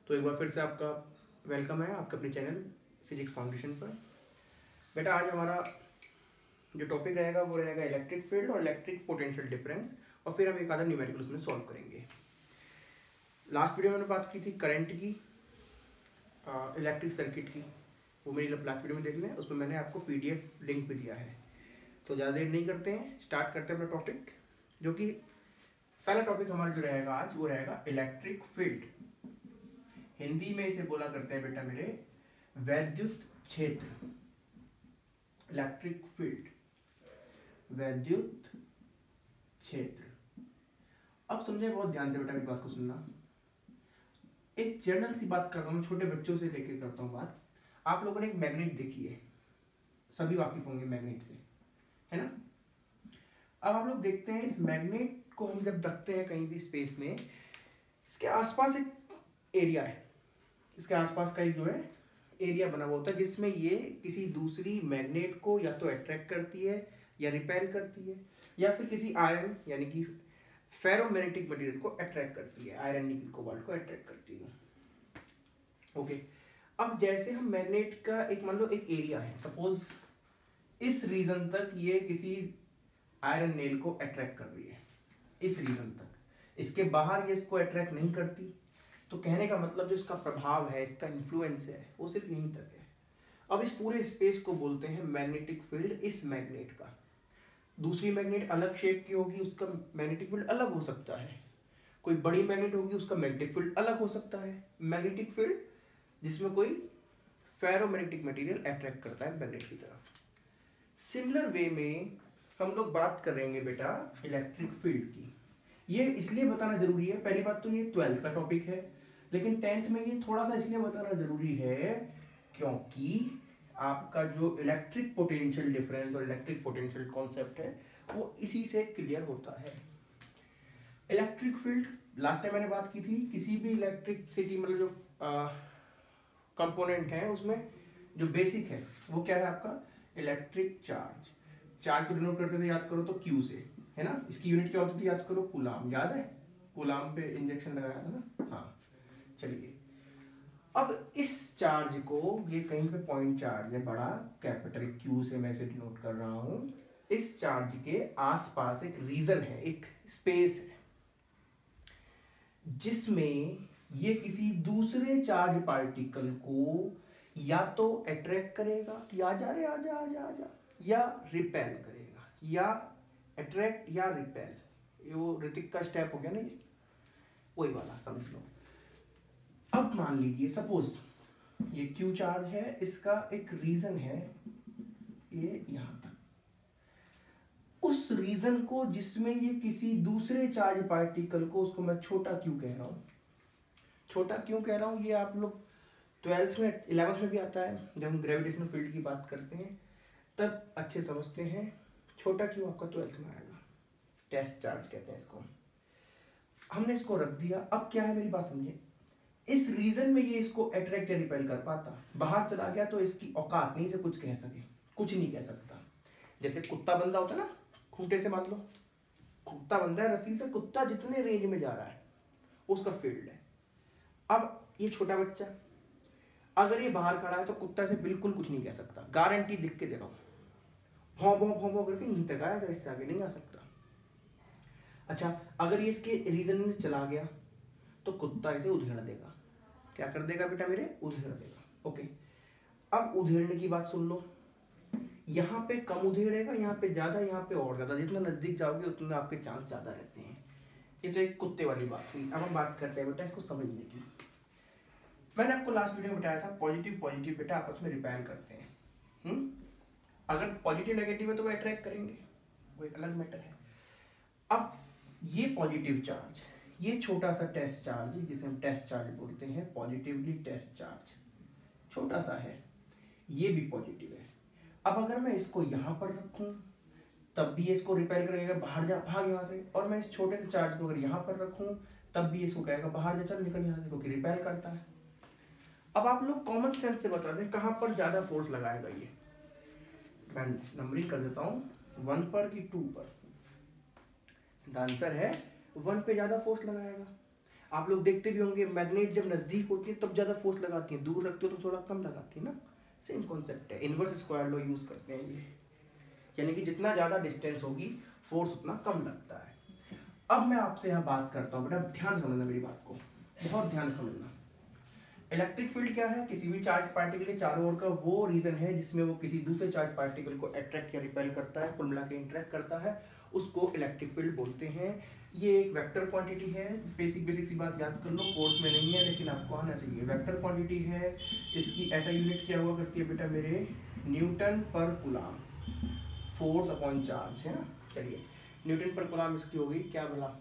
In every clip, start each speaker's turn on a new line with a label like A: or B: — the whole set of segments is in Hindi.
A: तो एक बार फिर से आपका वेलकम है आपके अपने चैनल फिजिक्स फाउंडेशन पर। बेटा आज हमारा जो टॉपिक रहेगा वो रहेगा इलेक्ट्रिक फील्ड और इलेक्ट्रिक पोटेंशियल डिफरेंस, और फिर हम एक आधा न्यूमेरिकल उसमें सॉल्व करेंगे। लास्ट वीडियो में मैंने बात की थी करंट की, इलेक्ट्रिक सर्किट की, वो मेरी लास्ट वीडियो में देख लें, उसमें मैंने आपको PDF लिंक भी दिया है। तो ज़्यादा देर नहीं करते हैं, स्टार्ट करते हैं अपना टॉपिक। जो कि पहला टॉपिक हमारा जो रहेगा आज वो रहेगा इलेक्ट्रिक फील्ड। हिंदी में इसे बोला करते हैं बेटा मेरे वैद्युत क्षेत्र। इलेक्ट्रिक फील्ड, वैद्युत क्षेत्र। अब समझे बहुत ध्यान से बेटा मेरी बात को सुनना। एक जनरल सी बात करता हूँ, छोटे बच्चों से लेकर करता हूँ बात। आप लोगों ने एक मैग्नेट देखी है, सभी वाकिफ होंगे मैग्नेट से, है ना। अब आप लोग देखते हैं इस मैग्नेट को हम जब रखते हैं कहीं भी स्पेस में, इसके आसपास एक एरिया है, इसके आसपास का एक जो है एरिया बना हुआ होता है जिसमें ये किसी दूसरी मैग्नेट को या तो अट्रैक्ट करती है या रिपेल करती है, या फिर किसी आयरन यानी कि फेरोमैग्नेटिक मटेरियल को अट्रैक्ट करती है, आयरन निकल कोबाल्ट को अट्रैक्ट करती है। ओके, अब जैसे हम मैग्नेट का एक मान लो एक एरिया है, सपोज इस रीजन तक ये किसी आयरन नेल को अट्रैक्ट कर रही है, इस रीजन तक, इसके बाहर ये इसको अट्रैक्ट नहीं करती। तो कहने का मतलब जो इसका प्रभाव है, इसका इन्फ्लुएंस है, वो सिर्फ यहीं तक है। अब इस पूरे स्पेस को बोलते हैं मैग्नेटिक फील्ड। इस मैग्नेट का दूसरी मैग्नेट अलग शेप की होगी, उसका मैग्नेटिक फील्ड अलग हो सकता है। कोई बड़ी मैग्नेट होगी, उसका मैग्नेटिक फील्ड अलग हो सकता है। मैग्नेटिक फील्ड जिसमें कोई फेरोमैग्नेटिक मटेरियल अट्रैक्ट करता है मैग्नेट की तरफ। सिमिलर वे में हम लोग बात करेंगे बेटा इलेक्ट्रिक फील्ड की। ये इसलिए बताना जरूरी है, पहली बात तो ये 12th का टॉपिक है, लेकिन 10th में ये थोड़ा सा इसलिए बताना जरूरी है क्योंकि आपका जो इलेक्ट्रिक पोटेंशियल डिफरेंस और इलेक्ट्रिक पोटेंशियल कॉन्सेप्ट है वो इसी से क्लियर होता है। इलेक्ट्रिक फील्ड लास्ट टाइम मैंने बात की थी, किसी भी इलेक्ट्रिसिटी मतलब जो कंपोनेंट है उसमें जो बेसिक है वो क्या है आपका इलेक्ट्रिक चार्ज। चार्ज को डिनोट करते थे याद करो तो Q से, है ना। इसकी यूनिट क्या होती थी याद करो, कूलाम। याद है कूलाम पे इंजेक्शन लगाया था ना। हाँ चलिए, अब इस चार्ज को, ये कहीं पे पॉइंट चार्ज है बड़ा कैपिटल Q से मैं इसे डिनोट कर रहा हूं। इस चार्ज के आसपास एक रीजन है, एक स्पेस है जिसमें ये किसी दूसरे चार्ज पार्टिकल को या तो अट्रैक्ट करेगा कि आजा रे आजा आजा आजा, या रिपेल करेगा, या अट्रैक्ट या रिपेल। ये वो ऋतिक का स्टेप हो गया ना, ये वही वाला समझ लो। अब मान लीजिए सपोज ये Q चार्ज है, इसका एक रीजन है ये यहां तक, उस रीजन को जिसमें ये किसी दूसरे चार्ज पार्टिकल को, उसको मैं छोटा Q कह रहा हूं। छोटा क्यों कह रहा हूं, ये आप लोग 12th में 11th में भी आता है, जब हम ग्रेविटेशनल फील्ड की बात करते हैं तब अच्छे समझते हैं। छोटा क्यों आपका 12th में आएगा, टेस्ट चार्ज कहते हैं इसको। हमने इसको रख दिया। अब क्या है मेरी बात समझिए, इस रीजन में ये इसको अट्रैक्ट या रिपेल कर पाता, बाहर चला गया तो इसकी औकात नहीं से कुछ कह सके, कुछ नहीं कह सकता। जैसे कुत्ता बंधा होता है ना, खूंटे से मान लो, कुत्ता बंधा है रस्सी से, कुत्ता जितने रेंज में जा रहा है उसका फील्ड है। अब ये छोटा बच्चा अगर ये बाहर खड़ा है तो कुत्ता से बिल्कुल कुछ नहीं कह सकता, गारंटी लिख के दे रहा हूं, भौं भौं भौं भौं करके यहीं तक आएगा, इससे आगे नहीं आ सकता। अच्छा, अगर ये इसके रीजन में चला गया तो कुत्ता इसे उधेड़ देगा। क्या कर देगा बेटा मेरे, उधेड़ देगा। ओके, अब उधेड़ने की बात सुन लो, यहाँ पे कम उधेड़ेगा, यहाँ पे ज्यादा, यहाँ पे और ज्यादा। जितना नजदीक जाओगे उतने आपके चांस ज्यादा रहते हैं। ये तो एक कुत्ते वाली बात हुई। अब हम बात करते हैं बेटा इसको समझने की। मैंने आपको लास्ट वीडियो में बताया था पॉजिटिव पॉजिटिव बेटा आपस में रिपेल करते हैं। अगर पॉजिटिव नेगेटिव है तो वो अट्रैक्ट करेंगे, वो एक अलग मैटर है। अब ये पॉजिटिव चार्ज, ये छोटा सा टेस्ट चार्ज जिसे हम टेस्ट चार्ज बोलते हैं, पॉजिटिवली टेस्ट चार्ज छोटा सा है, ये भी पॉजिटिव है। अब अगर मैं इसको यहां पर रखूं तब भी इसको रिपेल करेगा, बाहर जा, भाग यहां से। और मैं इस छोटे से चार्ज को अगर यहां पर रखूं तब भी इसको कहेगा बाहर जा, चल निकल यहां से, क्योंकि रिपेल करता है। अब आप लोग कॉमन सेंस से बता दें कहां पर ज्यादा फोर्स लगाएगा ये। मैं नंबरिंग कर देता हूं, 1 पर कि 2 पर। आंसर है 1 पे ज्यादा फोर्स लगाएगा। आप लोग देखते भी होंगे मैग्नेट जब नजदीक होती है तब ज्यादा फोर्स लगाती है, दूर रखते हो तो थोड़ा कम लगाती है ना। सेम कॉन्सेप्ट है, इनवर्स स्क्वायर लॉ यूज करते हैं ये, यानी कि जितना ज्यादा डिस्टेंस होगी फोर्स उतना कम लगता है। अब मैं आपसे यहाँ बात करता हूँ, बेटा ध्यान से समझना मेरी बात को, बहुत ध्यान से समझना। इलेक्ट्रिक फील्ड क्या है? किसी भी चार्ज पार्टिकल के चारों ओर का वो रीजन है जिसमें वो किसी दूसरे चार्ज पार्टिकल को अट्रैक्ट या रिपेल करता है, कुल मिला के इंटरेक्ट करता है, उसको इलेक्ट्रिक फील्ड बोलते हैं। ये एक वेक्टर क्वांटिटी है, बेसिक सी बात याद कर लो, कोर्स में नहीं है लेकिन आपको आना चाहिए। वेक्टर क्वांटिटी है, इसकी ऐसा यूनिट क्या हुआ करती है बेटा मेरे, न्यूटन पर कूलम, फोर्स अपॉन चार्ज, है ना। चलिए न्यूटन पर कूलम इसकी होगी क्या बोला,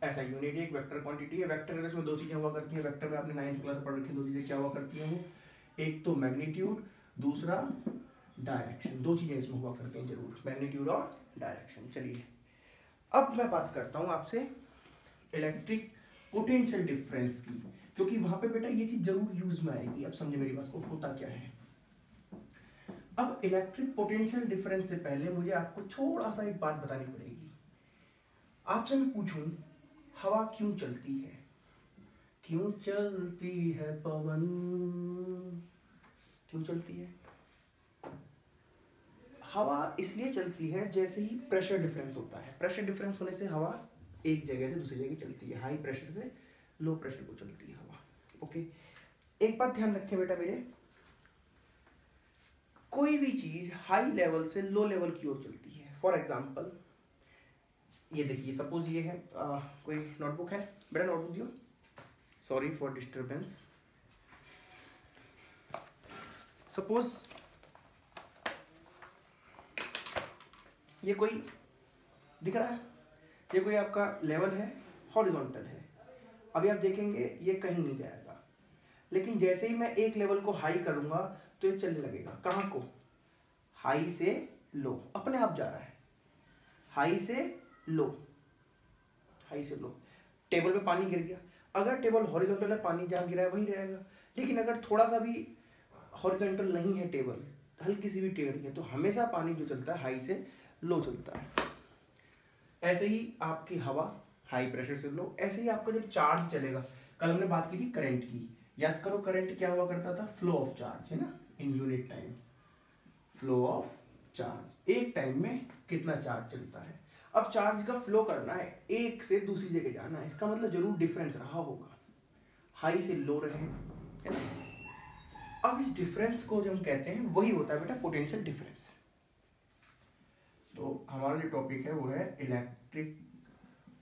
A: ऐसा यूनिट है, एक वेक्टर क्वांटिटी है। वेक्टर में दो चीजें हुआ करती हैं, वेक्टर में आपने 9th क्लास में पढ़ रखी, दो चीजें क्या हुआ करती हैं वो, एक तो मैग्नीट्यूड, दूसरा डायरेक्शन, दो चीजें इसमें हुआ करती हैं जरूर, मैग्नीट्यूड और डायरेक्शन। चलिए अब मैं बात करता हूँ आपसे इलेक्ट्रिक पोटेंशियल डिफरेंस की, क्योंकि वहां पे बेटा ये चीज जरूर यूज में आएगी। अब समझे मेरी बात को, होता क्या है। अब इलेक्ट्रिक पोटेंशियल डिफरेंस से पहले मुझे आपको थोड़ा सा एक बात बतानी पड़ेगी। आपसे मैं पूछूं हवा क्यों चलती है, क्यों चलती है पवन, क्यों चलती है हवा? इसलिए चलती है जैसे ही प्रेशर डिफरेंस होता है, प्रेशर डिफरेंस होने से हवा एक जगह से दूसरी जगह चलती है, हाई प्रेशर से लो प्रेशर को चलती है हवा। ओके, एक बात ध्यान रखें बेटा मेरे, कोई भी चीज हाई लेवल से लो लेवल की ओर चलती है। फॉर एग्जाम्पल ये देखिए, सपोज ये है कोई नोटबुक है, बेटा नोटबुक दियो, सॉरी फॉर डिस्टर्बेंस। सपोज ये कोई दिख रहा है, ये कोई आपका लेवल है, हॉरिजॉन्टल है। अभी आप देखेंगे ये कहीं नहीं जाएगा, लेकिन जैसे ही मैं एक लेवल को हाई करूंगा तो ये चलने लगेगा। कहाँ को? हाई से लो, अपने आप जा रहा है, हाई से लो, हाई से लो। टेबल पे पानी गिर गया, अगर टेबल हॉरिजॉन्टल है पानी जहाँ गिरा है वहीं रहेगा, लेकिन अगर थोड़ा सा भी हॉरिजॉन्टल नहीं है टेबल, हल्की सी भी टेढ़ी है, तो हमेशा पानी जो चलता है हाई से लो चलता है। ऐसे ही आपकी हवा हाई प्रेशर से लो, ऐसे ही आपका जब चार्ज चलेगा, कल हमने बात की थी करंट की, याद करो करंट क्या हुआ करता था, फ्लो ऑफ चार्ज, है ना, in unit time, flow of charge, एक टाइम में कितना चार्ज चलता है। अब चार्ज का फ्लो करना है, एक से दूसरी जगह जाना है, इसका मतलब जरूर डिफरेंस रहा होगा, हाई से लो रहे, है ना। अब इस डिफरेंस को जो हम कहते हैं वही होता है बेटा पोटेंशियल डिफरेंस। तो हमारा जो टॉपिक है वो है इलेक्ट्रिक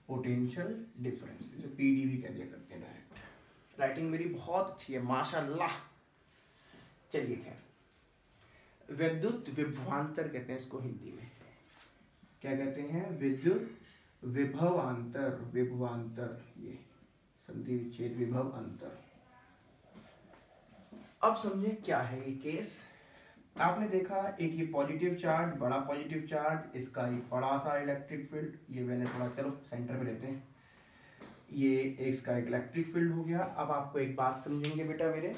A: पोटेंशियल डिफरेंस, इसे पीडीवी कह दिया करते हैं डायरेक्ट। राइटिंग मेरी बहुत अच्छी है माशाल्लाह। चलिए खैर, विद्युत विभवांतर कहते हैं इसको हिंदी में, क्या कहते हैं, विद्युत विभवांतर, विभवांतर, ये संधि विच्छेद विभव अंतर। अब समझे क्या है ये केस। आपने देखा एक ये पॉजिटिव चार्ज, बड़ा पॉजिटिव चार्ज, इसका एक बड़ा सा इलेक्ट्रिक फील्ड, ये मैंने थोड़ा चलो सेंटर में लेते हैं, ये इसका एक इलेक्ट्रिक फील्ड हो गया। अब आपको एक बात समझेंगे बेटा मेरे,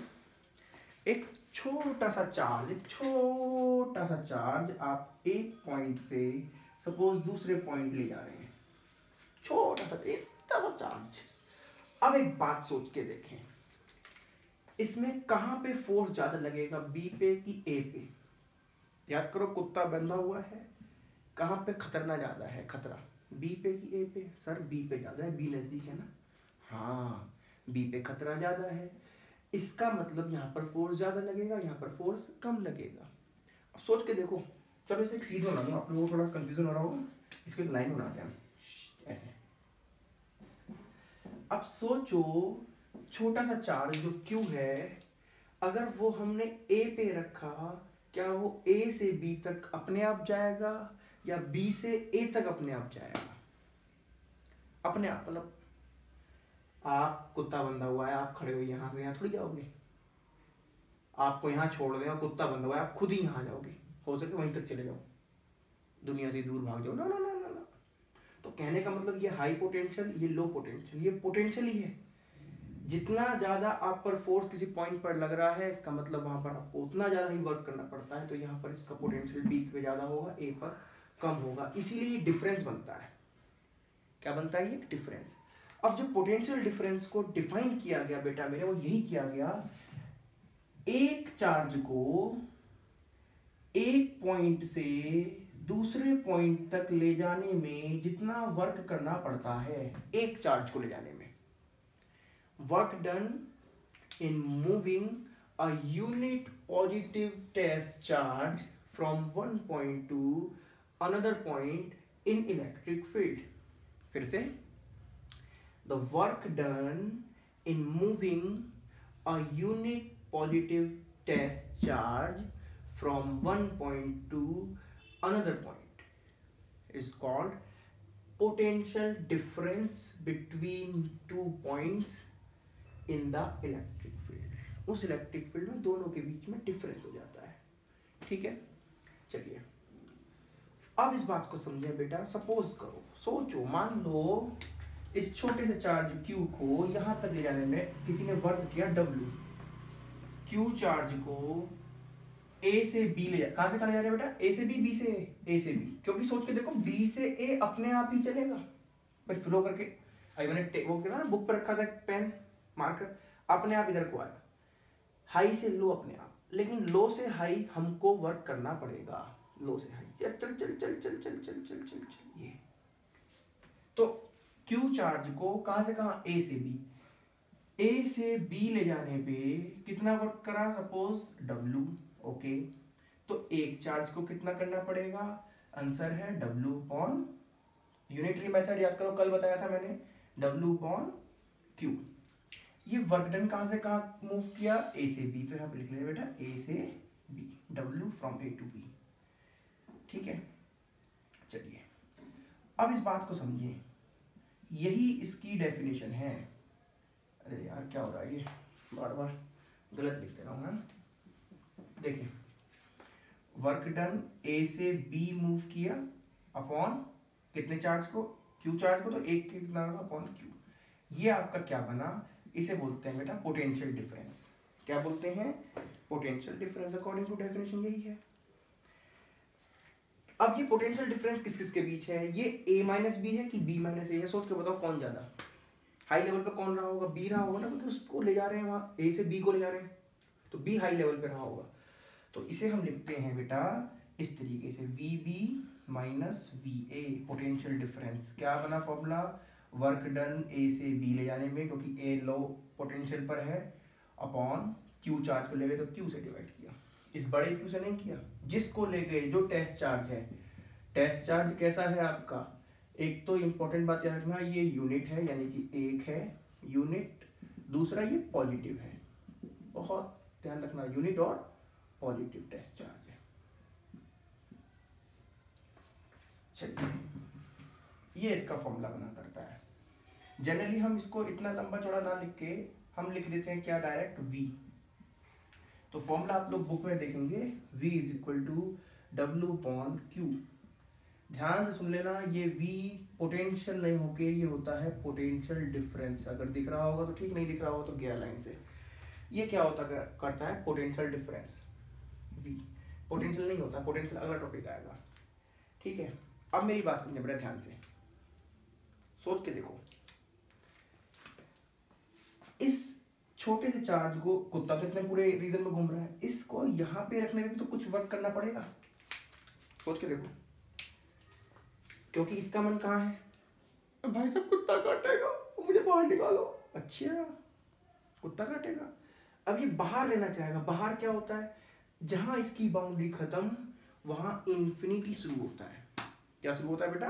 A: एक छोटा सा चार्ज, एक छोटा सा चार्ज आप एक पॉइंट से सपोज दूसरे पॉइंट ले जा रहे हैं, छोटा सा इतना सा चार्ज। अब एक बात सोच के देखें, इसमें कहां पे फोर्स ज्यादा लगेगा, बी पे कि ए पे? याद करो कुत्ता बंधा हुआ है, कहां पे खतरना ज्यादा है, खतरा बी पे कि ए पे? सर बी पे ज्यादा है, बी नजदीक है ना, हाँ बी पे खतरा ज्यादा है, इसका मतलब यहाँ पर फोर्स ज्यादा लगेगा, यहाँ पर फोर्स कम लगेगा। अब सोच के देखो, चलो इसे एक सीधे बना दो, आप लोगों को थोड़ा कंफ्यूजन हो रहा होगा, इसको एक लाइन बनाते हैं ऐसे। अब सोचो छोटा सा चार्ज जो Q है, अगर वो हमने A पे रखा, क्या वो A से B तक अपने आप जाएगा या B से A तक अपने आप जाएगा? अपने आप, मतलब आप कुत्ता बंधा हुआ है, आप खड़े हो यहाँ से यहाँ थोड़ी जाओगे, आपको यहाँ छोड़ दें और कुत्ता बंधा हुआ है, आप खुद ही यहाँ जाओगे, हो सके वहीं तक चले जाओ, दुनिया से दूर भाग जाओ, ना ना ना ना ना। तो कहने का मतलब ये हाई पोटेंशियल, ये लो पोटेंशियल, ये पोटेंशियल ही है। जितना ज्यादा आप पर फोर्स किसी पॉइंट पर लग रहा है, इसका मतलब वहां पर आपको उतना ज्यादा ही वर्क करना पड़ता है, तो यहाँ पर इसका पोटेंशियल बी पे ज्यादा होगा, ए पर कम होगा, इसीलिए डिफरेंस बनता है। क्या बनता है? ये डिफरेंस। अब जो पोटेंशियल डिफरेंस को डिफाइन किया गया बेटा मेरे, वो यही किया गया, एक चार्ज को एक पॉइंट से दूसरे पॉइंट तक ले जाने में जितना वर्क करना पड़ता है, एक चार्ज को ले जाने में, work done in moving a unit positive test charge from one point to another point in electric field. फिर से, the work done in moving a unit positive test charge from one point to another point is called potential difference between two points in the electric field। उस इलेक्ट्रिक फील्ड में दोनों के बीच में डिफरेंस हो जाता है। ठीक है, चलिए अब इस बात को समझें बेटा। सपोज करो, सोचो, मान लो इस छोटे से चार्ज Q को यहां तक ले जाने में किसी ने वर्क किया W। Q चार्ज को A से B ले जा, कहां से कहां ले जा रहे हैं बेटा? A से B, B से A से B। क्योंकि सोच के देखो, B से A अपने आप ही चलेगा भाई, फ्लो करके। अभी मैंने वो किया ना, बुक पर रखा था पेन मार्कर, अपने आप इधर को आया। हाई से लो अपने आप, लेकिन लो से हाई हमको वर्क करना पड़ेगा। लो से हाई, चल चल चल चल चल चल चल चल चल चल। ये तो Q चार्ज को कहां से कहां? A से B। A से B ले जाने पे कितना वर्क करा? Suppose W। ओके, तो एक चार्ज को कितना करना पड़ेगा? आंसर है W अपॉन, यूनिटरी मेथड याद करो, कल बताया था मैंने, W अपॉन Q। ये वर्क डन कहां से कहां मूव किया? A से B। तो यहां पे लिख लेंगे बेटा A से B, W from A to B। ठीक है, चलिए अब इस बात को समझिए, यही इसकी डेफिनेशन है। अरे यार क्या हो रहा है, ये बार बार गलत लिख दे रहा हूँ मैं। देखिए, वर्क डन A से B मूव किया अपॉन कितने चार्ज को? Q चार्ज को, तो एक कितना अपॉन Q। ये आपका क्या बना? इसे बोलते हैं बेटा पोटेंशियल डिफरेंस। क्या बोलते हैं? Potential difference. According to definition यही है। अब ये पोटेंशियल डिफरेंस किस किस के बीच है? ये A माइनस बी है कि B माइनस ए है? सोच के बताओ कौन ज्यादा हाई लेवल पे कौन रहा होगा? B रहा होगा ना, क्योंकि उसको ले जा रहे हैं वहां, A से B को ले जा रहे हैं, तो B हाई लेवल पे रहा होगा। तो इसे हम लिखते हैं बेटा इस तरीके से, VB minus VA, potential difference. क्या बना फॉर्मूला? वर्क डन A से B ले जाने में, क्योंकि A लो पोटेंशियल पर है, अपॉन Q चार्ज को ले गए तो Q से डिवाइड किया। इस बड़े Q से नहीं किया, जिसको ले गए, जो टेस्ट चार्ज है। टेस्ट चार्ज कैसा है आपका? एक तो इंपॉर्टेंट बात याद रखना, ये यूनिट है, यानी कि एक है यूनिट, दूसरा ये पॉजिटिव है। बहुत ध्यान रखना, यूनिट और पॉजिटिव टेस्ट चार्ज है। चलिए, ये इसका फॉर्मूला बना करता है। जनरली हम इसको इतना लंबा चौड़ा ना लिख के हम लिख देते हैं क्या? Direct V। तो फॉर्मूला आप लोग बुक में देखेंगे, V is equal to W upon Q। ध्यान से सुन लेना, ये V पोटेंशियल नहीं होके ये होता है पोटेंशियल डिफरेंस। अगर दिख रहा होगा तो ठीक, नहीं दिख रहा होगा तो गया लाइन से। ये क्या होता करता है? Potential difference. V पोटेंशियल नहीं होता, पोटेंशियल अगला टॉपिक आएगा। ठीक है, अब मेरी बात सुनिए बड़ा ध्यान से, सोच के देखो। इस छोटे से चार्ज को, कुत्ता तो इतने पूरे रीजन में घूम रहा है, इसको यहाँ पे रखने में भी तो कुछ वर्क करना पड़ेगा। सोच के देखो, क्योंकि इसका मन कहाँ है? भाई साहब कुत्ता काटेगा, मुझे बाहर निकालो। अच्छा, कुत्ता काटेगा, अब ये बाहर लेना चाहेगा। बाहर क्या होता है? जहां इसकी बाउंड्री खत्म, वहां इंफिनिटी शुरू होता है। क्या शुरू होता है बेटा?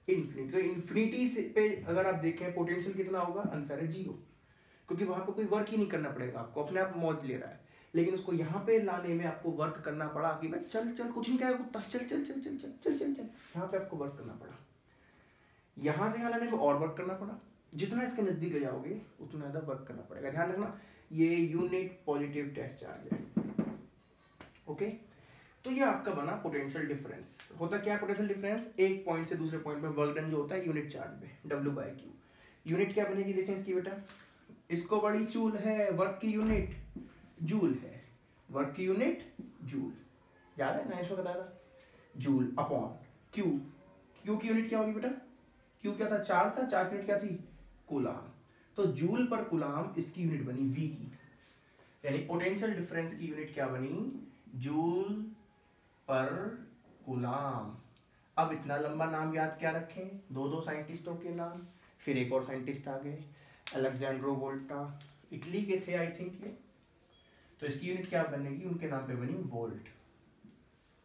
A: इंफिनिटी। तो इंफिनिटी से पे अगर आप देखें पोटेंशियल कितना होगा? आंसर है 0, क्योंकि वहां पे कोई वर्क ही नहीं करना पड़ेगा आपको, अपने आप मौज ले रहा है। लेकिन उसको यहाँ पे लाने में आपको वर्क करना पड़ा कि भाई चल चल, कुछ नहीं कहेगा कुत्ता, चल चल चल चल चल चल चल चल। यहाँ पे आपको वर्क करना पड़ा, यहाँ से यहाँ लाने में और वर्क करना पड़ा। जितना इसके नजदीक ले जाओगे उतना ज्यादा वर्क करना पड़ेगा। ध्यान रखना, ये यूनिट पॉजिटिव टेस्ट चार्ज है। ओके, तो ये आपका बना पोटेंशियल डिफरेंस। होता क्या है पोटेंशियल डिफरेंस? एक पॉइंट से दूसरे पॉइंट में वर्क डन जो होता है यूनिट चार्ज में, W बाई Q। यूनिट क्या बनेगी देखें इसकी बेटा, इसको बड़ी जूल है, वर्क की यूनिट जूल है, वर्क की यूनिट जूल, याद है ना, इसमें बताया था, जूल अपॉन Q। Q की यूनिट क्या होगी बेटा? Q क्या था? चार्ज था, चार्ज यूनिट क्या थी? कूलाम। तो जूल पर कूलाम इसकी यूनिट बनी वी की, यानी पोटेंशियल डिफरेंस की यूनिट क्या बनी, जूल पर कूलाम। अब इतना लंबा नाम याद क्या रखें, दो साइंटिस्टों के नाम, फिर एक और साइंटिस्ट आ गए, अलेक्जेंड्रो वोल्टा, इटली के थे आई थिंक ये। तो इसकी यूनिट क्या बनेगी, उनके नाम पे बनी वोल्ट।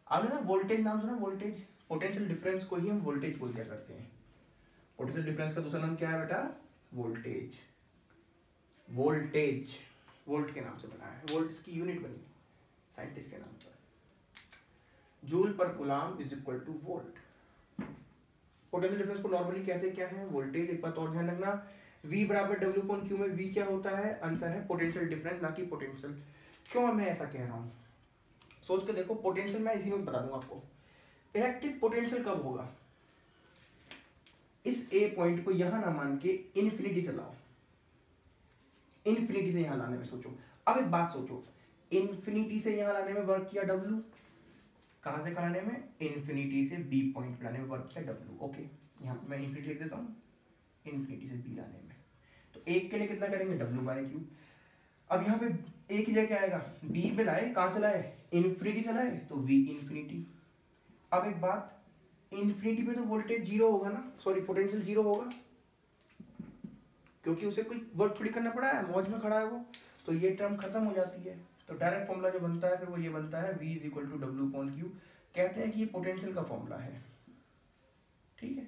A: आपने ना वोल्टेज नाम सुना, वोल्टेज, पोटेंशियल डिफरेंस को ही हम वोल्टेज बोल दिया करते हैं। पोटेंशियल डिफरेंस का दूसरा नाम क्या है बेटा, वोल्टेज। वोल्टेज वोल्ट के नाम से बना है, वोल्ट की यूनिट बनी साइंटिस्ट के नाम पर। जूल पर coulomb is equal two volt. Potential difference को नॉर्मली कहते क्या है, वोल्टेज। एक बात और ध्यान रखना, V बराबर W अपॉन Q में V क्या होता है, आंसर है पोटेंशियल डिफरेंस, ना कि पोटेंशियल। क्यों मैं ऐसा कह रहा हूँ, सोच के देखो। पोटेंशियल मैं इसी में बता दूंगा आपको। इलेक्ट्रिक पोटेंशियल कब होगा, इस A पॉइंट को यहां ना मान के इन्फिनिटी से लाओ, इन्फिनिटी से यहां लाने में सोचो। अब एक बात सोचो, इन्फिनिटी से यहां लाने में वर्क किया W, कहां से लाने में, इन्फिनिटी से B पॉइंट लाने में वर्क किया W। ओके, यहाँ पे मैं इन्फिनिटी लिख देता हूँ, इन्फिनिटी से B लाने में। तो एक के लिए कितना करेंगे, W/Q। अब यहाँ पे एक ही जगह आएगा, B पे लाए, कहां से लाए, इन्फिनिटी से लाए, तो V इन्फिनिटी। अब एक बात, इन्फिनिटी पे तो वोल्टेज जीरो होगा ना, सॉरी पोटेंशियल जीरो होगा, क्योंकि उसे कोई वर्क थोड़ी करना पड़ा है, मौज में खड़ा है वो, तो ये टर्म खत्म हो जाती है। तो डायरेक्ट फॉर्मूला जो बनता है फिर वो ये बनता है, V is equal to W/Q। कहते हैं कि ये पोटेंशियल का फॉर्मूला है, ठीक है।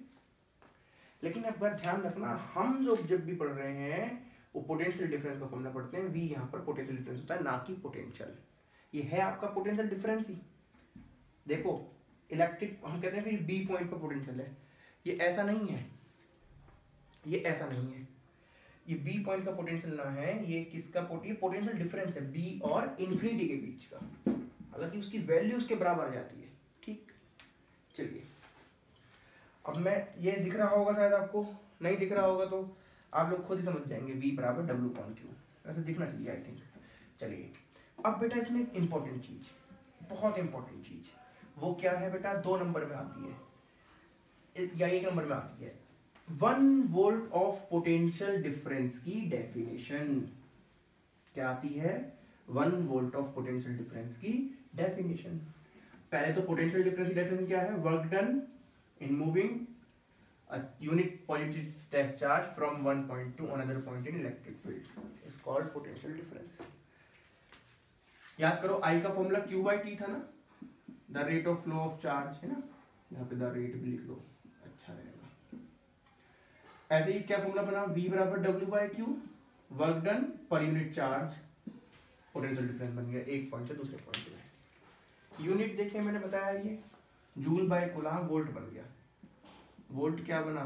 A: लेकिन एक बात ध्यान रखना, हम जब भी पढ़ रहे हैं वो पोटेंशियल डिफरेंस का फॉर्मूला पढ़ते हैं, V यहाँ पर पोटेंशियल डिफरेंस होता है, ना कि पोटेंशियल। ये है आपका पोटेंशियल डिफरेंस ही। देखो इलेक्ट्रिक, हम कहते हैं फिर B पॉइंट पर पोटेंशियल है, ये ऐसा नहीं है, ये ऐसा नहीं है, ये B पॉइंट का पोटेंशियल ना है, ये किसका पोटेंशियल डिफरेंस है B और इन्फिनिटी के बीच का, हालांकि उसकी वैल्यू उसके बराबर आ जाती है, ठीक। चलिए अब मैं, ये दिख रहा होगा शायद आपको, नहीं दिख रहा होगा तो आप लोग खुद ही समझ जाएंगे, V बराबर W/Q, ऐसे दिखना चाहिए आई थिंक। चलिए अब बेटा इसमें एक इंपॉर्टेंट चीज, बहुत इंपॉर्टेंट चीज, वो क्या है बेटा, 2 नंबर में आती है या 1 नंबर में आती है। 1 वोल्ट ऑफ पोटेंशियल डिफरेंस की डेफिनेशन क्या आती है, 1 वोल्ट ऑफ पोटेंशियल डिफरेंस की डेफिनेशन। पहले तो पोटेंशियल डिफरेंस की डेफिनेशन क्या है, work done in moving a unit positive test charge from one point to another point in electric field is called potential difference। याद करो I का फॉर्मूला Q/T था ना, the rate of flow of charge है ना, यहाँ पे द रेट भी लिख लो, अच्छा रहेगा। ऐसे ही क्या फॉर्मूला बना, V बराबर W/Q, work done per unit charge, potential difference बन गया एक पॉइंट से दूसरे पॉइंट पे। यूनिट देखिए मैंने बताया, ये जूल/कूलाम, वोल्ट बन गया, वोल्ट क्या बना,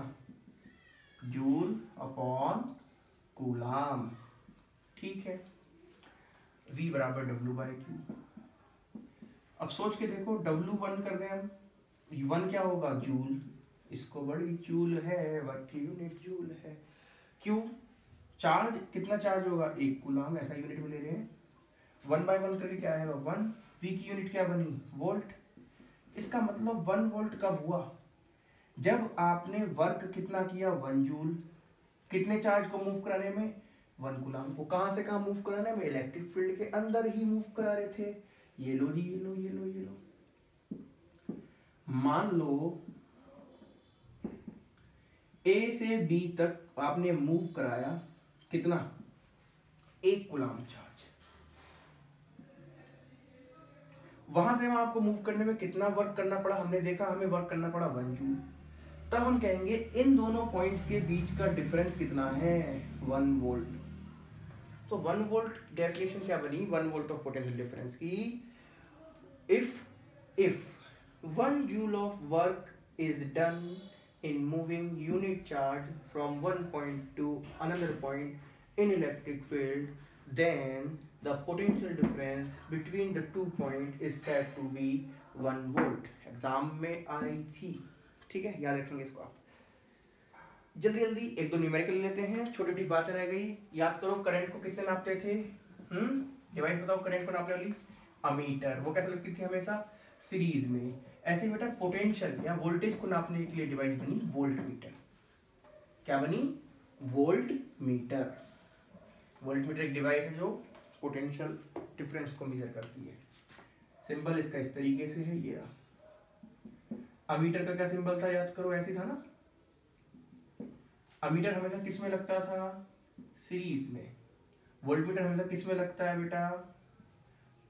A: जूल अपॉन कूलाम, ठीक है। V बराबर W/Q। अब सोच के देखो, W1 कर दें हम, 1 क्या होगा, जूल, इसको बड़ी जूल है, वर्क की यूनिट जूल है। Q चार्ज, कितना चार्ज होगा, 1 कूलाम, ऐसा यूनिट में ले रहे हैं, 1/1 करके क्या आएगा 1। V की यूनिट क्या बनी, वोल्ट। इसका मतलब 1 वोल्ट कब हुआ, जब आपने वर्क कितना किया, 1 जूल, कितने चार्ज को मूव कराने में, 1 कूलाम को। कहां से कहां मूव कराने में, इलेक्ट्रिक फील्ड के अंदर ही मूव करा रहे थे। ये लो जी, ये लो, ये लो, ये लो। मान लो A से B तक आपने मूव कराया, कितना, 1 कूलाम चार्ज। वहां से वहां आपको मूव करने में कितना वर्क करना पड़ा, हमने देखा हमें वर्क करना पड़ा 1 जूल। तब हम कहेंगे इन दोनों पॉइंट्स के बीच का डिफरेंस कितना है, 1 वोल्ट। तो 1 वोल्ट डेफिनेशन क्या बनी, 1 वोल्ट ऑफ पोटेंशियल डिफरेंस की, if 1 joule of work is done in moving unit charge from one point to another point in electric field, then the potential difference between the 2 points is said to be 1 volt। Exam में आई थी, ठीक है, याद रखेंगे इसको आप। जल्दी जल्दी 1-2 न्यूमेरिकल लेते हैं, छोटी छोटी बातें रह गई। याद करो करंट को किससे नापते थे, डिवाइस बताओ करंट को नापने वाली, अमीटर, वो कैसे लगती थी हमेशा, सीरीज में। ऐसे ही बेटा पोटेंशियल या वोल्टेज को नापने के लिए डिवाइस बनी वोल्ट मीटर। क्या बनी, वोल्ट मीटर। वोल्ट मीटर एक डिवाइस है जो पोटेंशियल डिफरेंस को मेजर करती है। सिंबल इसका इस तरीके से है, ये रहा। अमीटर का क्या सिंबल था, याद करो, ऐसे था ना। अमीटर हमेशा किस में लगता था, सीरीज में। वोल्ट मीटर हमेशा किस में लगता है बेटा,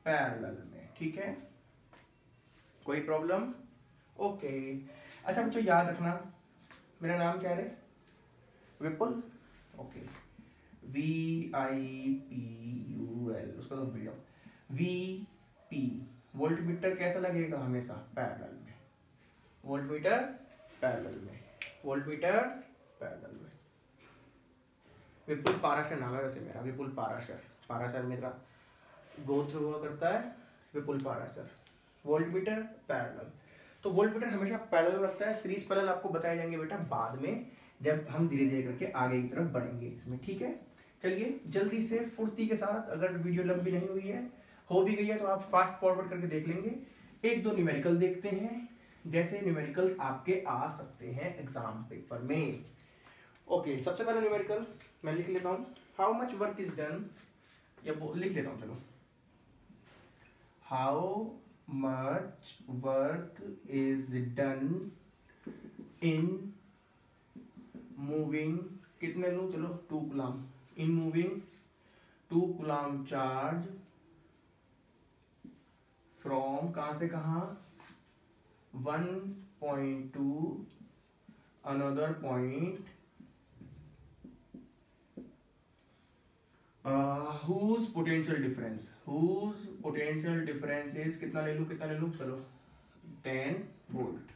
A: पैरेलल में। ठीक है, कोई प्रॉब्लम? ओके। अच्छा बच्चों याद रखना, मेरा नाम क्या है, विपुल। ओके, VIPUL, उसका तो भूल जाओ। VP, वोल्ट मीटर कैसा लगेगा, हमेशा पैरेलल में। वोल्ट मीटर पैरेलल में, वोल्ट मीटर पैरेलल में। विपुल पाराशर नाम है वैसे मेरा, विपुल पाराशर। पाराशर मेरा गोत्र हुआ करता है, विपुल पाराशर। वोल्ट मीटर पैरेलल, तो वोल्ट मीटर हमेशा पैरेलल रखता है। सीरीज पैरेलल आपको बताए जाएंगे बेटा बाद में, जब हम धीरे धीरे करके आगे की तरफ बढ़ेंगे इसमें। ठीक है, चलिए जल्दी से फुर्ती के साथ, अगर वीडियो लंबी नहीं हुई है, हो भी गई है तो आप फास्ट फॉरवर्ड करके देख लेंगे। एक दो न्यूमेरिकल देखते हैं, जैसे न्यूमेरिकल आपके आ सकते हैं एग्जाम पेपर में। ओके, सबसे पहले न्यूमेरिकल मैं लिख लेता हूँ, how much work is done, या लिख लेता हूँ चलो, how much work is done in moving, कितने लूँ, चलो 2 coulomb, in moving 2 coulomb charge from, कहाँ से कहाँ, 1 point to another point, whose potential difference is, कितना ले लूँ, चलो 10 वोल्ट।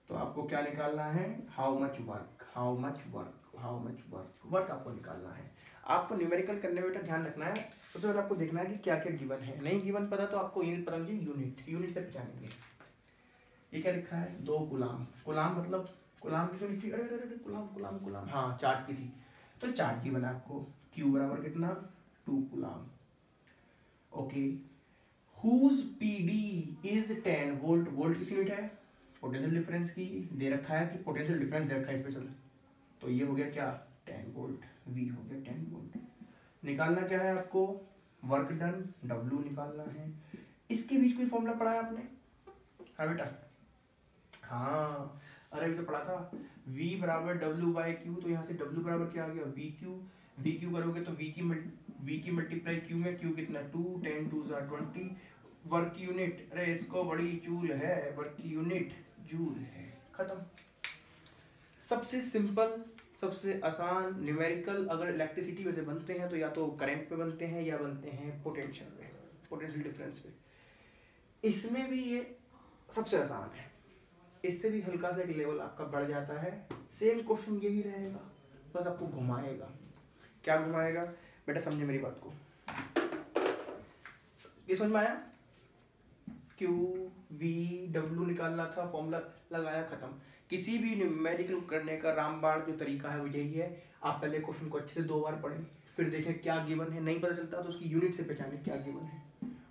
A: तो आपको क्या निकालना है, हाउ मच वर्क आपको निकालना है। आपको न्यूमेरिकल करने में बेटा ध्यान रखना है, सबसे पहले आपको देखना है कि क्या क्या गिवन है। नहीं गिवन पता तो आपको यूनिट पता होगी, यूनिट से पहचानेंगे। ये क्या लिखा है, 2 कूलम, मतलब कूलम की यूनिट थी, अरे कूलम, हाँ चार्ज की थी, तो चार्ज की बना आपको, Q बराबर कितना, 2 coulomb. Okay, whose PD is 10 volt, volt किस यूनिट है, पोटेंशियल डिफरेंस की दे रखा है, कि पोटेंशियल डिफरेंस दे रखा है स्पेशल, तो ये हो गया क्या, 10 वोल्ट, V हो गया 10 वोल्ट। निकालना क्या है आपको, वर्क डन, W निकालना है। इसके बीच कोई फॉर्मूला पढ़ा है आपने, हाँ बेटा, हाँ, अरे अभी तो पढ़ा था, V बराबर W/Q, तो यहाँ से W बराबर क्या आ गया, VQ करोगे तो V की मल्टीप्लाई Q में, Q कितना 2, 10 2 20, वर्क की यूनिट, अरे इसको बड़ी चूल है, वर्क की यूनिट जूल है, खत्म। सबसे सिंपल, सबसे आसान न्यूमेरिकल अगर इलेक्ट्रिसिटी वैसे बनते हैं तो या तो करंट पे बनते हैं या बनते हैं पोटेंशियल पे, पोटेंशियल डिफरेंस पे। इसमें भी ये सबसे आसान है, इससे भी हल्का सा एक लेवल आपका बढ़ जाता है। सेम क्वेश्चन यही रहेगा, बस आपको घुमाएगा। क्या घुमाएगा बेटा, समझे मेरी बात को, ये समझ में आया, QV/W निकालना था, फॉर्मूला लगाया, खत्म। किसी भी न्यूमेरिकल करने का रामबाण जो तरीका है वो यही है, आप पहले क्वेश्चन को अच्छे से 2 बार पढ़ें, फिर देखें क्या गिवन है, नहीं पता चलता तो उसकी यूनिट से पहचाने क्या गिवन है,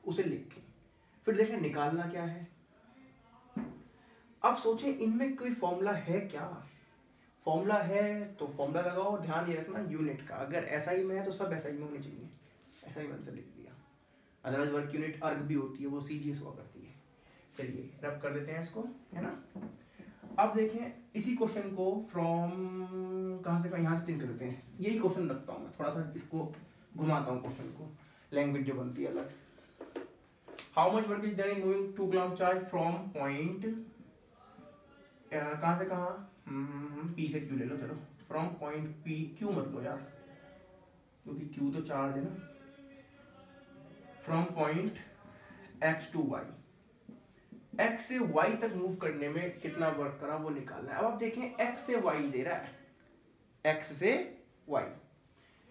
A: उसे लिखें, फिर देखें निकालना क्या है। अब सोचें इनमें कोई फॉर्मूला है क्या, फॉर्मूला है तो फॉर्मूला लगाओ, ध्यान ये रखना यूनिट का, अगर SI में है तो सब SI में होने चाहिए, SI में आंसर लिख दिया, अदरवाइज वर्क यूनिट अर्ग भी होती है, वो CGS हुआ करती है। चलिए रब कर देते हैं इसको, है ना। अब देखें इसी क्वेश्चन को फ्रॉम कहाँ से, यहाँ से थिंक करते हैं, यही क्वेश्चन रखता हूँ मैं, थोड़ा सा इसको घुमाता हूँ क्वेश्चन को, लैंग्वेज जो बनती है अलग। How much work is done in moving 2 coulomb charge from point, कहाँ से कहाँ, P से Q ले लो, चलो फ्रॉम पॉइंट P, Q मत लो यार क्योंकि Q तो चार्ज है ना, from point X to Y, X से Y तक मूव करने में कितना वर्क करा वो निकालना है। अब आप देखें X से Y दे रहा है, X से Y,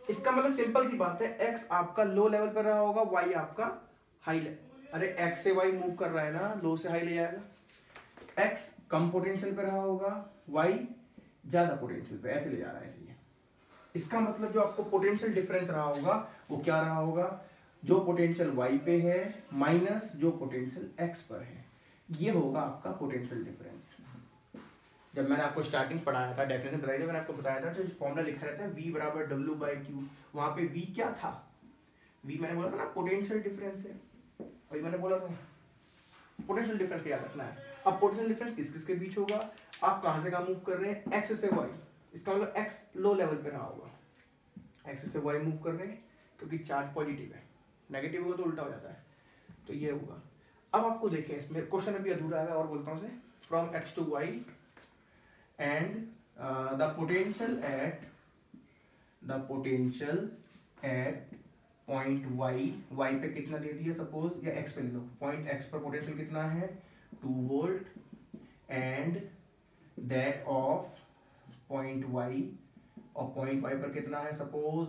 A: इसका मतलब सिंपल सी बात है, X आपका लो लेवल पर रहा होगा, Y आपका हाई लेवल, अरे X से Y मूव कर रहा है ना, लो से हाई ले जाएगा, X कम पोटेंशियल पे रहा होगा, Y ज्यादा पोटेंशियल पे, ऐसे ले जा रहा है, इसलिए इसका मतलब जो आपको पोटेंशियल डिफरेंस रहा होगा वो क्या रहा होगा, जो पोटेंशियल Y पे है माइनस जो पोटेंशियल X पर है, ये होगा आपका पोटेंशियल डिफरेंस। जब मैंने आपको स्टार्टिंग पढ़ाया था, डेफिनेशन बताई थी, मैंने आपको बताया था जो फॉर्मूला लिखा रहता है V बराबर W बाई क्यू, वहाँ पे V क्या था, V मैंने बोला था ना पोटेंशियल डिफरेंस है, वही मैंने बोला था पोटेंशियल डिफरेंस याद रखना है। अब पोटेंशियल डिफरेंस किस किस के बीच होगा, आप कहाँ से कहाँ मूव कर रहे हैं, x से y, इसका मतलब x लो लेवल पे रहा होगा, x से y मूव कर रहे हैं क्योंकि चार्ज पॉजिटिव है, नेगेटिव होगा तो उल्टा हो जाता है, तो ये होगा। अब आपको देखें इसमें क्वेश्चन अभी अधूरा है और बोलता हूँ from x to y and the potential at point y पे कितना दे दिया सपोज, या x पे ले लो, पॉइंट x पर पोटेंशियल कितना है 2 volt and that of point y, और पॉइंट y पर कितना है सपोज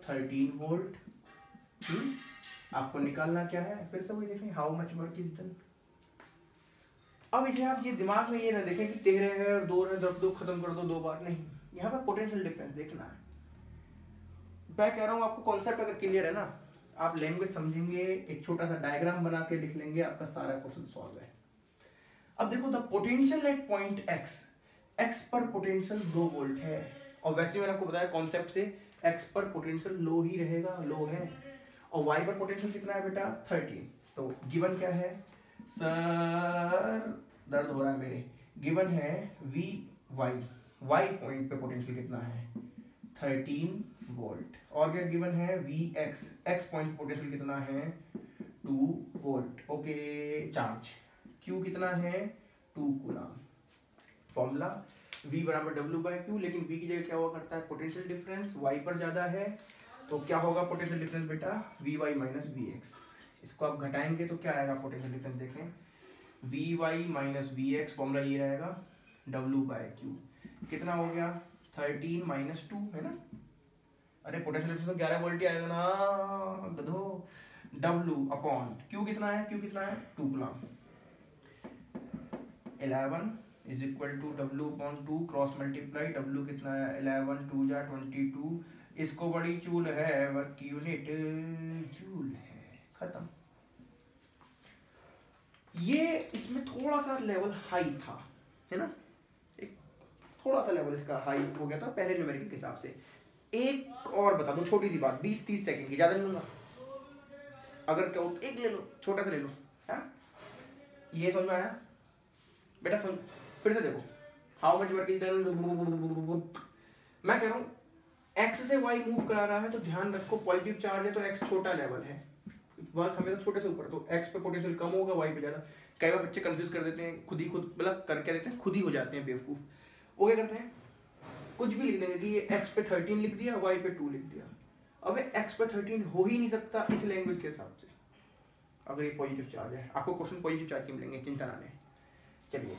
A: 13 वोल्ट। आपको निकालना क्या है, फिर से वही देखें, how much work is done. अब इसे आप ये दिमाग में ये ना देखें कि 13 है और 2 है, दो खत्म कर दो 2 बार, नहीं, यहाँ पर पोटेंशियल डिफरेंस देखना है। मैं कह रहा हूँ आपको कॉन्सेप्ट अगर क्लियर है ना, आप लैंग्वेज समझेंगे, एक छोटा सा डायग्राम बना के लिख लेंगे, आपका सारा क्वेश्चन सॉल्व है। अब देखो the potential at point x पर पोटेंशियल 2 वोल्ट है, और वैसे मैंने आपको बताया कॉन्सेप्ट से x पर पोटेंशियल लो ही रहेगा, लो है, और y पर पोटेंशियल कितना है बेटा 13। तो गिवन क्या है सर, दर्द हो रहा है मेरे, गिवन है y पॉइंट पे पोटेंशियल कितना है 13 वोल्ट, और क्या गिवन है x पॉइंट पोटेंशियल कितना है 2 वोल्ट, ओके, चार्ज q कितना है 2 कूलम। फॉर्मूला v बराबर w बाई क्यू, लेकिन v की जगह क्या हुआ करता है पोटेंशियल डिफरेंस, y पर ज्यादा है तो क्या होगा पोटेंशियल डिफरेंस बेटा vy माइनस vx। इसको आप घटाएंगे तो क्या आएगा पोटेंशियल डिफरेंस, देखें vy माइनस vx, फॉर्मूला ये रहेगा w बाई क्यू, कितना हो गया 13 माइनस 2 है ना, अरे पोटेंशियल डिफरेंस 11 वोल्ट ही आएगा ना गधो, w अपॉन q कितना है 2 coulomb, 11 is equal to w upon 2 cross multiply, w कितना है 11 2 जा 22, इसको बड़ी चूल है वर्क यूनिट जूल है, खत्म। ये इसमें थोड़ा सा लेवल हाई था, है ना, एक थोड़ा सा लेवल इसका हाई हो गया था पहले न्यूमेरिकल के हिसाब से। एक और बता दूं छोटी सी बात, 20-30 सेकंड की, ज्यादा नहीं लूंगा, अगर कहो एक ले लो, छोटा सा ले लो, है ये समझ में आया बेटा, समझ फिर से देखो, how much work is done. मैं कह रहा हूँ x से y मूव करा रहा है तो ध्यान रखो पॉजिटिव चार्ज है तो x छोटा लेवल है, वर्क हमें तो छोटे से ऊपर, तो x पे पोटेंशियल कम होगा y पे ज्यादा। कई बार बच्चे कंफ्यूज कर देते हैं, खुद मतलब करके देते हैं, खुद ही हो जाते हैं बेवकूफ। वो क्या करते हैं, कुछ भी लिख देंगे कि ये x पे 13 लिख दिया, y पे 2 लिख दिया। अब x पे 13 हो ही नहीं सकता इस लैंग्वेज के हिसाब से, अगर ये पॉजिटिव चार्ज है। आपको क्वेश्चन पॉजिटिव चार्ज के मिलेंगे, चिंता ना लें। चलिए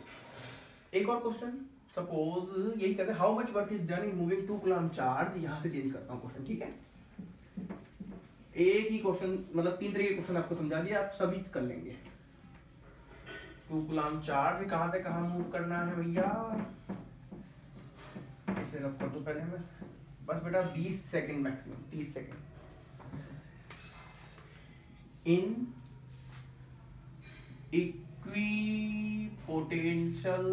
A: एक और क्वेश्चन, सपोज यही कहते हैं how much work is done in moving 2 coulomb charge, यहां से चेंज करता हूं क्वेश्चन, ठीक है। एक ही क्वेश्चन, मतलब 3 तरीके के क्वेश्चन आपको समझा दिया, आप सभी कर लेंगे। 2 कूलम चार्ज कहां से कहां मूव करना है भैया, इसे रब कर दो पहले मैं, बस बेटा 20 सेकंड मैक्सिमम, 30 सेकंड। इन equipotential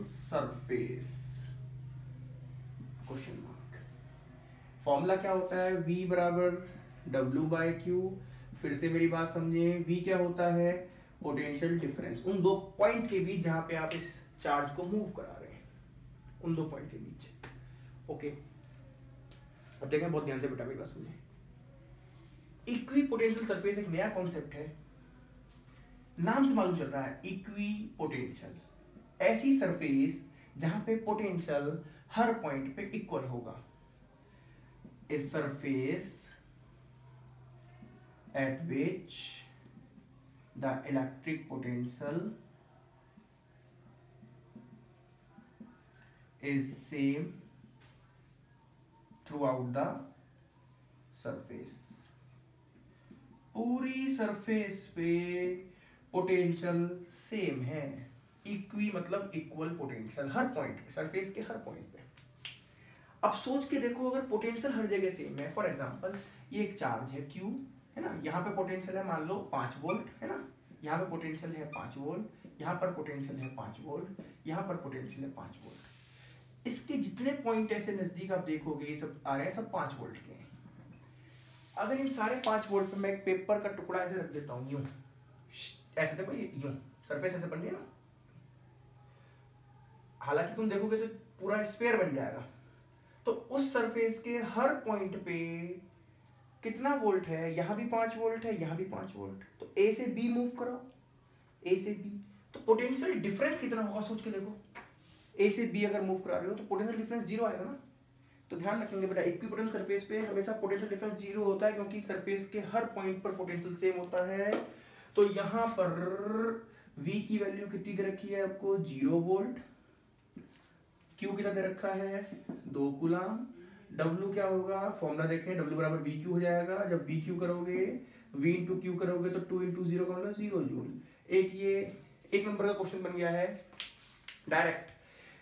A: surface, question mark. Formula क्या होता है, v बराबर w बाई क्यू, फिर से मेरी बात समझिए, v क्या होता है पोटेंशियल डिफरेंस उन दो पॉइंट के बीच जहां पे आप इस चार्ज को मूव करा रहे हैं, उन दो पॉइंट के बीच, ओके। अब देखें बहुत ध्यान से बेटा मेरी बात सुनिए, इक्विपोटेंशियल सरफेस एक नया कॉन्सेप्ट है, नाम से मालूम चल रहा है इक्विपोटेंशियल, ऐसी सरफेस जहां पे पोटेंशियल हर पॉइंट पे इक्वल होगा। A surface at which the electric potential is same throughout the surface, पूरी सरफेस पे पोटेंशियल सेम है, इक्वी मतलब इक्वल पोटेंशियल हर पॉइंट पे, सरफेस के हर पॉइंट पे। अब सोच के देखो अगर पोटेंशियल हर जगह सेम है, फॉर एग्जांपल ये एक चार्ज है Q, है ना, यहाँ पे पोटेंशियल है मान लो 5 वोल्ट, है ना, यहाँ पे पोटेंशियल है 5 वोल्ट, यहाँ पर पोटेंशियल है 5 वोल्ट, यहाँ पर पोटेंशियल है 5 वोल्ट। इसके जितने पॉइंट ऐसे नजदीक आप देखोगे ये सब आ रहे हैं, सब 5 वोल्ट के हैं। अगर इन सारे 5 वोल्ट पे मैं एक पेपर का टुकड़ा ऐसे रख देता हूँ यूं, ऐसे देखो ये यूं सरफेस ऐसे बन रही है ना, हालांकि तुम देखोगे तो पूरा स्फीयर बन जाएगा। तो उस सरफेस के हर पॉइंट पे कितना वोल्ट है, यहाँ भी 5 वोल्ट है, यहाँ भी 5 वोल्ट। तो ए से बी मूव करो, ए से बी, तो पोटेंशियल डिफरेंस कितना होगा सोच के देखो। ए से बी अगर मूव करा रहे हो तो पोटेंशियल डिफरेंस 0 आएगा ना। तो ध्यान रखेंगे बेटा, इक्विपोटेंशियल सरफेस पे हमेशा पोटेंशियल डिफरेंस 0 होता है, क्योंकि सरफेस के हर पॉइंट पर पोटेंशियल सेम होता है। तो यहाँ पर V की वैल्यू कितनी दे रखी है आपको, 0 वोल्ट। Q कितना दे रखा है, 2 कूलम। W क्या होगा, फॉर्मूला देखें, W बराबर VQ हो जाएगा। जब VQ करोगे, V इंटू Q करोगे तो 2 इंटू 0 का मतलब 0 जूल। एक ये 1 नंबर का क्वेश्चन बन गया है डायरेक्ट।